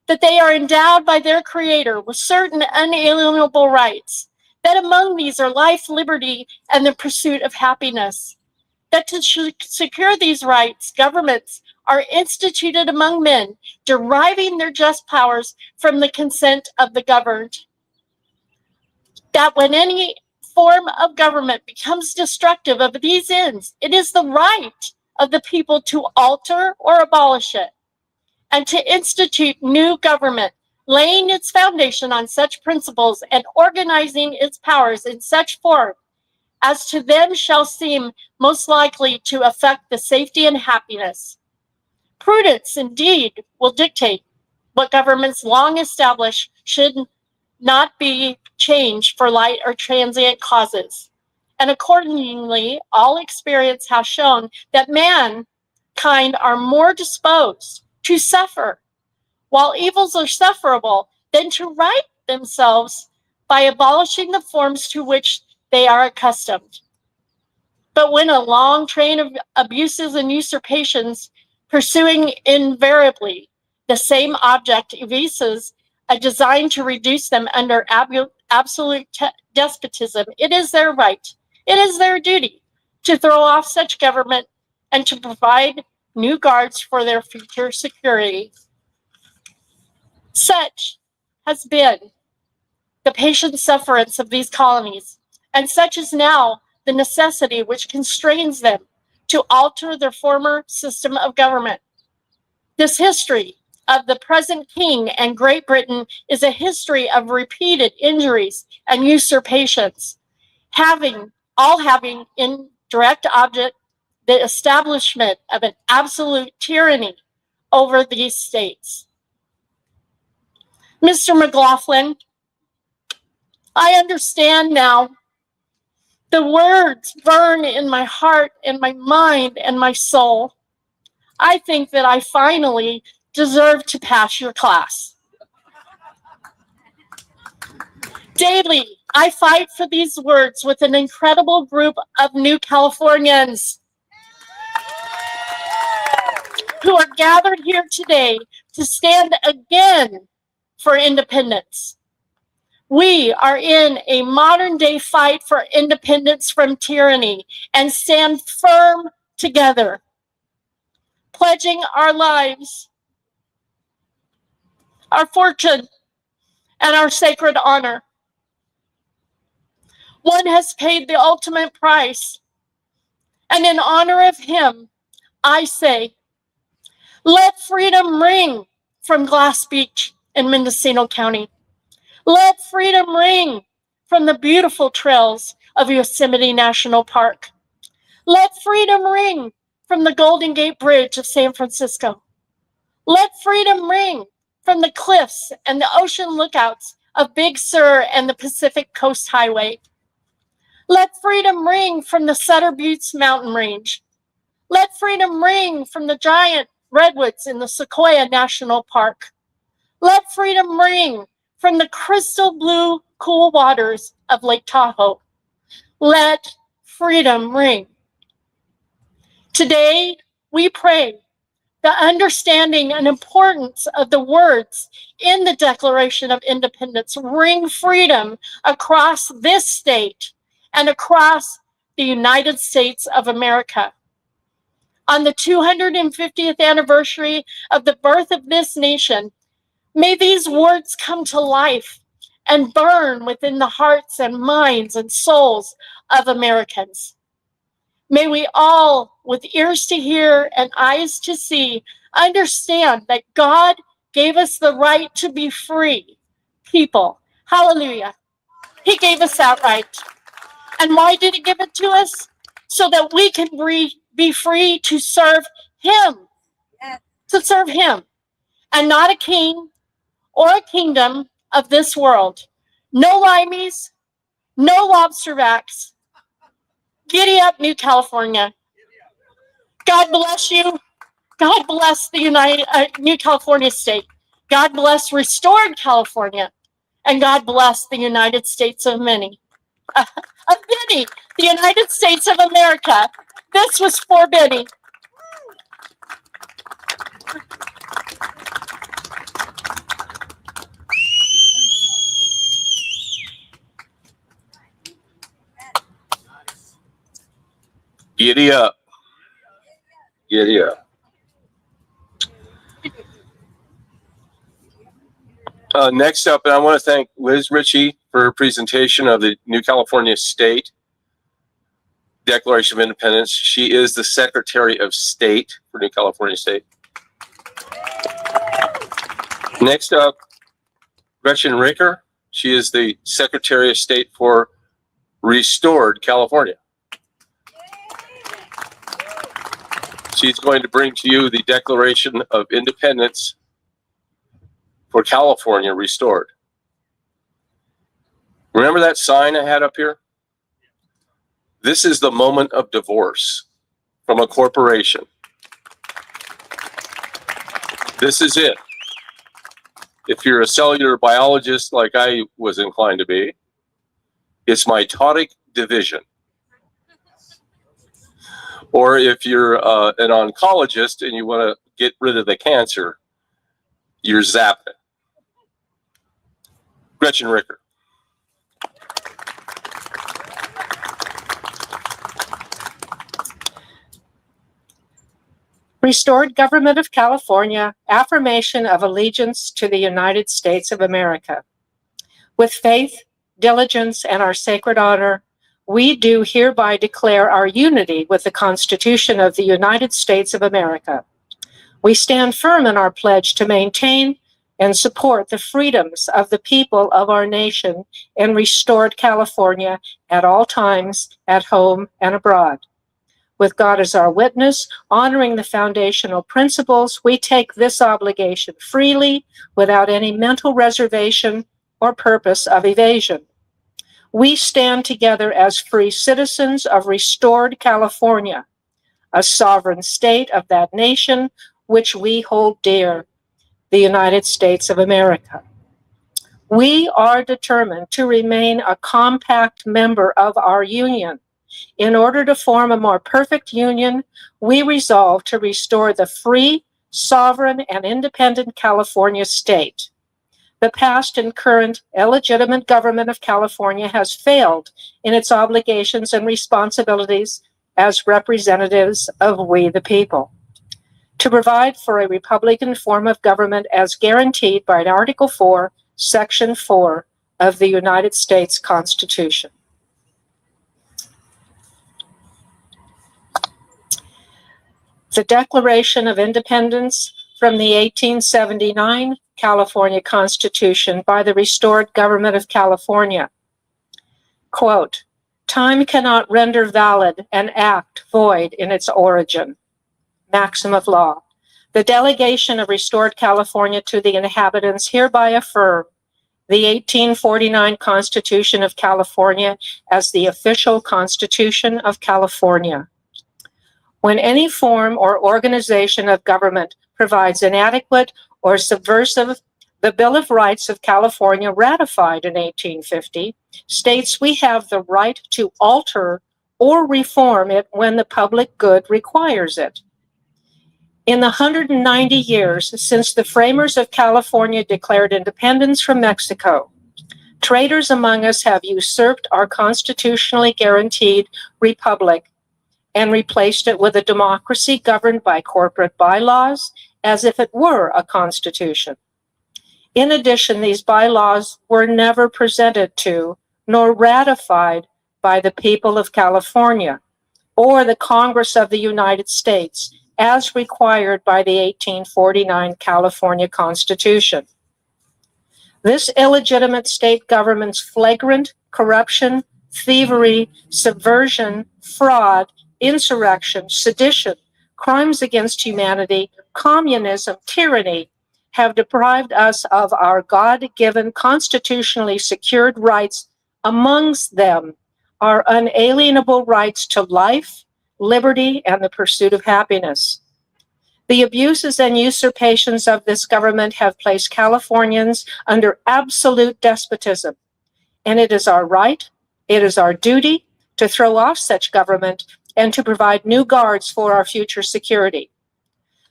that they are endowed by their Creator with certain unalienable rights, that among these are life, liberty, and the pursuit of happiness, that to secure these rights, governments are instituted among men, deriving their just powers from the consent of the governed, that when any form of government becomes destructive of these ends, it is the right of the people to alter or abolish it, and to institute new government, laying its foundation on such principles and organizing its powers in such form as to them shall seem most likely to affect the safety and happiness. Prudence, indeed, will dictate what governments long established should not be changed for light or transient causes. And accordingly, all experience has shown that mankind are more disposed to suffer, while evils are sufferable, than to right themselves by abolishing the forms to which they are accustomed. But when a long train of abuses and usurpations pursuing invariably the same object evinces a design to reduce them under absolute despotism, it is their right, it is their duty to throw off such government and to provide new guards for their future security. Such has been the patient sufferance of these colonies, and such is now the necessity which constrains them to alter their former system of government. This history of the present king and Great Britain is a history of repeated injuries and usurpations, having in direct object the establishment of an absolute tyranny over these states. Mr. McLaughlin, I understand now. The words burn in my heart and my mind and my soul. I think that I finally deserve to pass your class. Daily, I fight for these words with an incredible group of new Californians who are gathered here today to stand again for independence. We are in a modern day fight for independence from tyranny and stand firm together, pledging our lives, our fortune, and our sacred honor. One has paid the ultimate price, and in honor of him, I say, let freedom ring from Glass Beach in Mendocino County. Let freedom ring from the beautiful trails of Yosemite National Park. Let freedom ring from the Golden Gate Bridge of San Francisco. Let freedom ring from the cliffs and the ocean lookouts of Big Sur and the Pacific Coast Highway. Let freedom ring from the Sutter Buttes mountain range. Let freedom ring from the giant redwoods in the Sequoia National Park. Let freedom ring from the crystal blue cool waters of Lake Tahoe. Let freedom ring. Today, we pray the understanding and importance of the words in the Declaration of Independence ring freedom across this state and across the United States of America. On the 250th anniversary of the birth of this nation, may these words come to life and burn within the hearts and minds and souls of Americans. May we all, with ears to hear and eyes to see, understand that God gave us the right to be free people. Hallelujah. He gave us that right. And why did he give it to us? So that we can be free to serve him. To serve him. And not a king or a kingdom of this world. No limeys, no lobster backs. Giddy up, New California. God bless you. God bless the New California state. God bless restored California. And God bless the United States of many. Of Benny, the United States of America. This was for Benny. Giddy up. Giddy up. Next up, and I want to thank Liz Ritchie for her presentation of the New California State Declaration of Independence. She is the Secretary of State for New California State. Next up, Gretchen Ricker. She is the Secretary of State for Restored California. She's going to bring to you the Declaration of Independence for California Restored. Remember that sign I had up here? This is the moment of divorce from a corporation. This is it. If you're a cellular biologist like I was inclined to be, it's mitotic division. Or if you're an oncologist and you want to get rid of the cancer, you're zapping. Gretchen Ricker. Restored Government of California, affirmation of allegiance to the United States of America. With faith, diligence, and our sacred honor, we do hereby declare our unity with the Constitution of the United States of America. We stand firm in our pledge to maintain and support the freedoms of the people of our nation in restored California at all times, at home and abroad. With God as our witness, honoring the foundational principles, we take this obligation freely without any mental reservation or purpose of evasion. We stand together as free citizens of restored California, a sovereign state of that nation which we hold dear, the United States of America. We are determined to remain a compact member of our union. In order to form a more perfect union, we resolve to restore the free, sovereign, and independent California state. The past and current illegitimate government of California has failed in its obligations and responsibilities as representatives of we the people. To provide for a Republican form of government as guaranteed by Article 4, Section 4 of the United States Constitution. The Declaration of Independence from the 1879 California Constitution by the restored Government of California. Quote, "Time cannot render valid an act void in its origin." Maxim of law. The delegation of restored California to the inhabitants hereby affirm the 1849 Constitution of California as the official Constitution of California. When any form or organization of government provides inadequate or subversive The Bill of Rights of California, ratified in 1850, states we have the right to alter or reform it when the public good requires it. In the 190 years since the framers of California declared independence from Mexico, traitors among us have usurped our constitutionally guaranteed republic and replaced it with a democracy governed by corporate bylaws as if it were a constitution. In addition, these bylaws were never presented to nor ratified by the people of California or the Congress of the United States as required by the 1849 California Constitution. This illegitimate state government's flagrant corruption, thievery, subversion, fraud, insurrection, sedition, crimes against humanity, communism, tyranny have deprived us of our God-given constitutionally secured rights, amongst them our unalienable rights to life, liberty, and the pursuit of happiness. The abuses and usurpations of this government have placed Californians under absolute despotism, and it is our right, it is our duty to throw off such government and to provide new guards for our future security.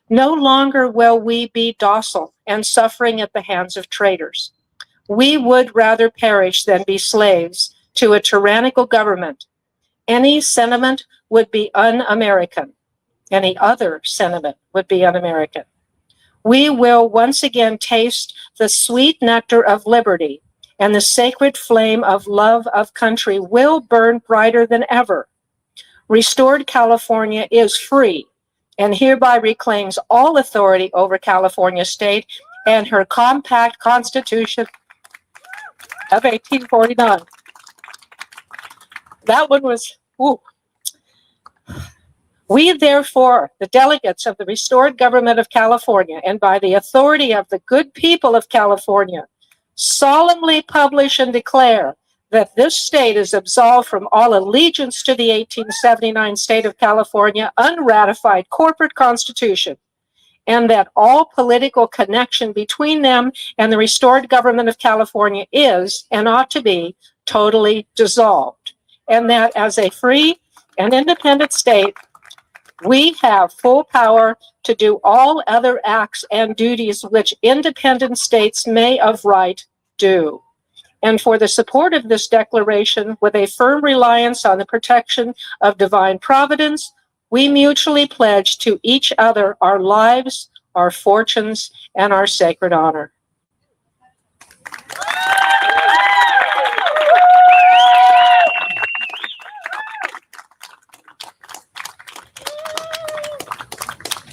No longer will we be docile and suffering at the hands of traitors. We would rather perish than be slaves to a tyrannical government. Any sentiment would be un-American. Any other sentiment would be un-American. We will once again taste the sweet nectar of liberty, and the sacred flame of love of country will burn brighter than ever. Restored California is free and hereby reclaims all authority over California state and her compact constitution of 1849. That one was, ooh. We, therefore, the delegates of the restored government of California, and by the authority of the good people of California, solemnly publish and declare that this state is absolved from all allegiance to the 1879 state of California unratified corporate constitution, and that all political connection between them and the restored government of California is, and ought to be, totally dissolved, and that as a free and independent state, we have full power to do all other acts and duties which independent states may of right do. And for the support of this declaration, with a firm reliance on the protection of divine providence, we mutually pledge to each other our lives, our fortunes, and our sacred honor.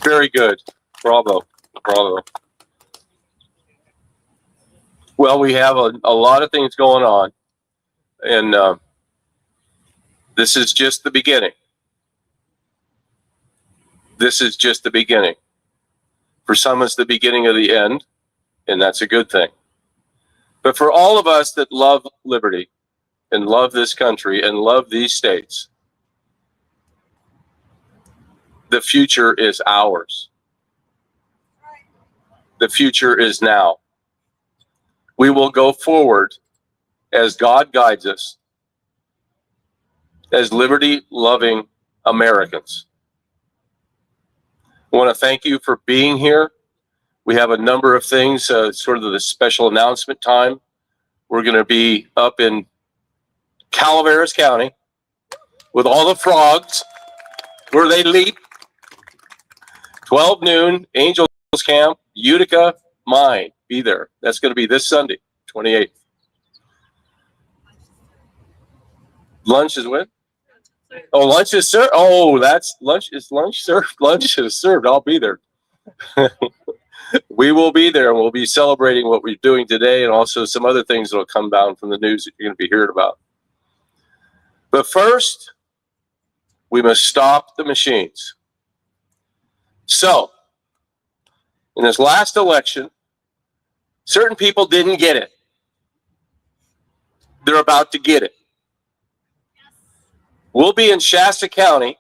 Very good. Bravo. Bravo. Well, we have a lot of things going on, and this is just the beginning. This is just the beginning. For some, it's the beginning of the end, and that's a good thing. But for all of us that love liberty and love this country and love these states, the future is ours. The future is now. We will go forward as God guides us, as liberty-loving Americans. I want to thank you for being here. We have a number of things, sort of the special announcement time. We're going to be up in Calaveras County with all the frogs where they leap. 12 noon, Angels Camp, Utica, Mine. Be there. That's going to be this Sunday, 28th. Lunch is when? Oh, lunch is served. Oh, that's lunch. Is lunch served? Lunch is served. I'll be there. We will be there, and we'll be celebrating what we're doing today, and also some other things that will come down from the news that you're going to be hearing about. But first, we must stop the machines. So, in this last election, certain people didn't get it. They're about to get it. We'll be in Shasta County,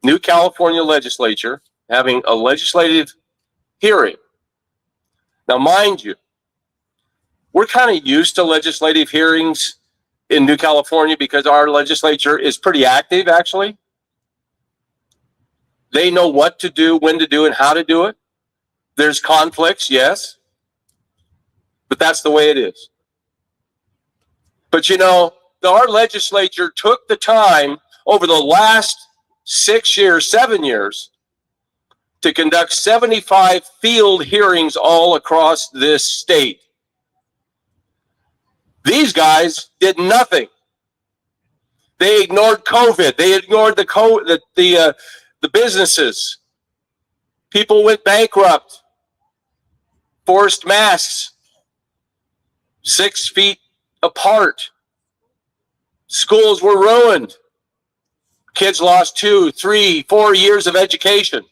new California legislature, having a legislative hearing. Now, mind you, we're kind of used to legislative hearings in New California because our legislature is pretty active, actually. They know what to do, when to do, and how to do it. There's conflicts, yes, but that's the way it is. But you know, our legislature took the time over the last 6 years, 7 years, to conduct 75 field hearings all across this state. These guys did nothing. They ignored COVID. They ignored the businesses. People went bankrupt. Forced masks 6 feet apart. Schools were ruined. Kids lost 2, 3, 4 years of education.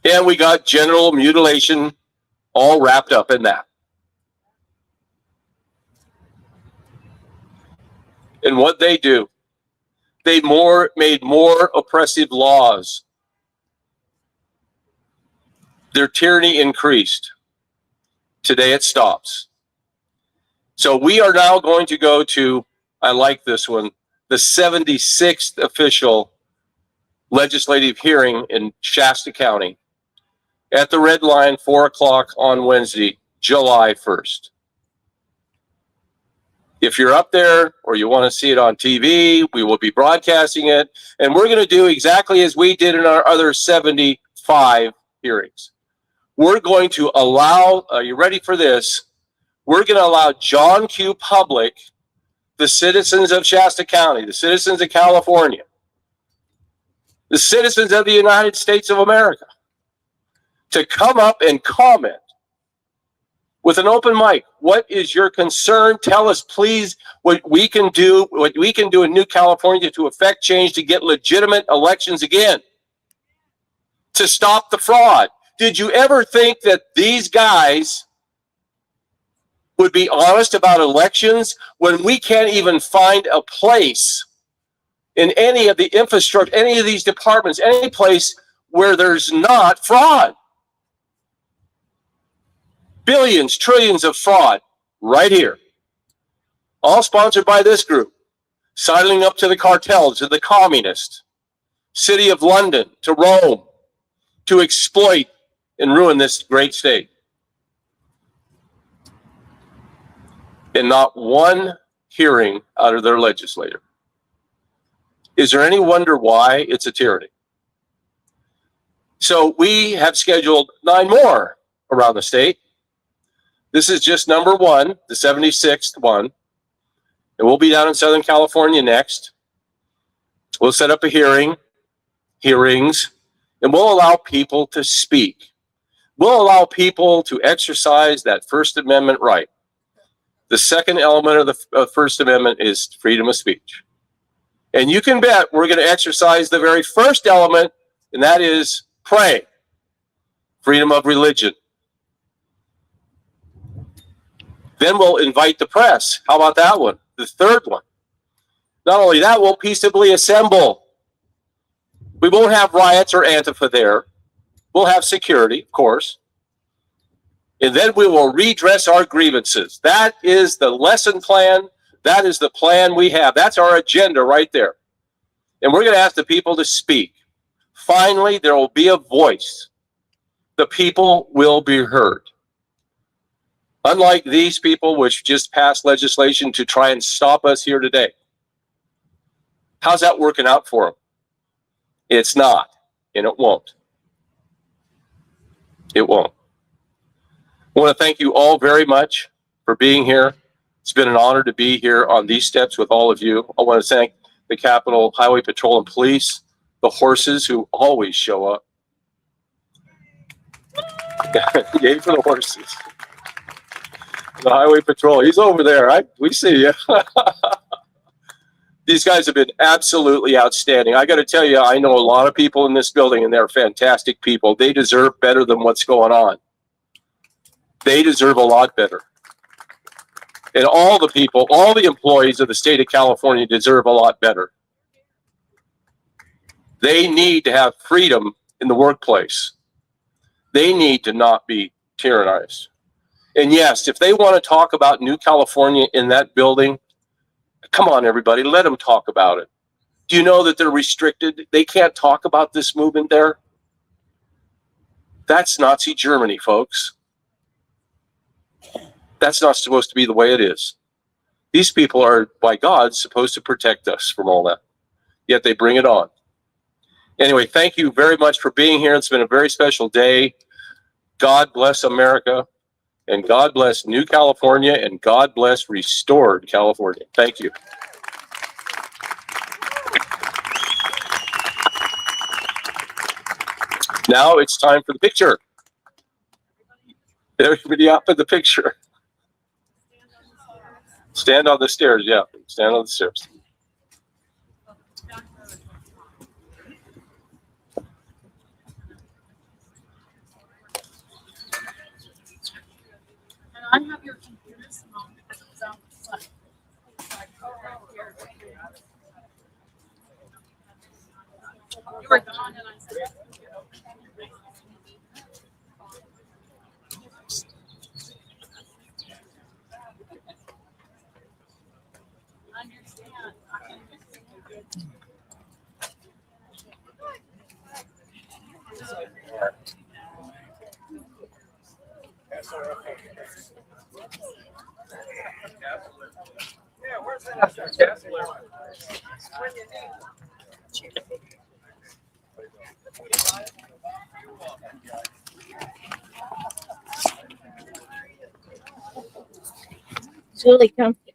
And we got genital mutilation all wrapped up in that. And what they do, they made more oppressive laws. Their tyranny increased. Today it stops. So we are now going to go to, I like this one, the 76th official legislative hearing in Shasta County at the Red Line, 4 o'clock on Wednesday, July 1st. If you're up there or you want to see it on TV, we will be broadcasting it. And we're going to do exactly as we did in our other 75 hearings. We're going to allow, are you ready for this? We're going to allow John Q. Public, the citizens of Shasta County, the citizens of California, the citizens of the United States of America, to come up and comment with an open mic. What is your concern? Tell us, please, what we can do in New California to affect change, to get legitimate elections again, to stop the fraud. Did you ever think that these guys would be honest about elections when we can't even find a place in any of the infrastructure, any of these departments, any place where there's not fraud? Billions, trillions of fraud right here. All sponsored by this group, sidling up to the cartels, to the communists, City of London, to Rome, to exploit and ruin this great state. And not one hearing out of their legislator. Is there any wonder why it's a tyranny? So we have scheduled 9 more around the state. This is just number 1, the 76th one. And we'll be down in Southern California next. We'll set up a hearings, and we'll allow people to speak. We'll allow people to exercise that First Amendment right. The second element of the First Amendment is freedom of speech. And you can bet we're going to exercise the very first element, and that is pray. Freedom of religion. Then we'll invite the press. How about that one? The third one. Not only that, we'll peaceably assemble. We won't have riots or Antifa there. We'll have security, of course. And then we will redress our grievances. That is the lesson plan. That is the plan we have. That's our agenda right there. And we're going to ask the people to speak. Finally, there will be a voice. The people will be heard. Unlike these people which just passed legislation to try and stop us here today. How's that working out for them? It's not, and it won't. It won't. I want to thank you all very much for being here. It's been an honor to be here on these steps with all of you. I want to thank the Capitol Highway Patrol and Police, the horses who always show up. Yay for the horses. The Highway Patrol, he's over there. We see you. These guys have been absolutely outstanding. I got to tell you, I know a lot of people in this building, and they're fantastic people. They deserve better than what's going on. They deserve a lot better. And all the people, all the employees of the state of California deserve a lot better. They need to have freedom in the workplace. They need to not be tyrannized. And yes, if they want to talk about New California in that building, come on, everybody, let them talk about it. Do you know that they're restricted? They can't talk about this movement there. That's Nazi Germany, folks. That's not supposed to be the way it is. These people are, by God, supposed to protect us from all that. Yet they bring it on. Anyway, thank you very much for being here. It's been a very special day. God bless America, and God bless New California, and God bless restored California. Thank you. Now it's time for the picture. Everybody up in the picture. Stand on the stairs, yeah. Stand on the stairs. I have your computers on because it was out the sun. You were gone and I said, It's really comfy.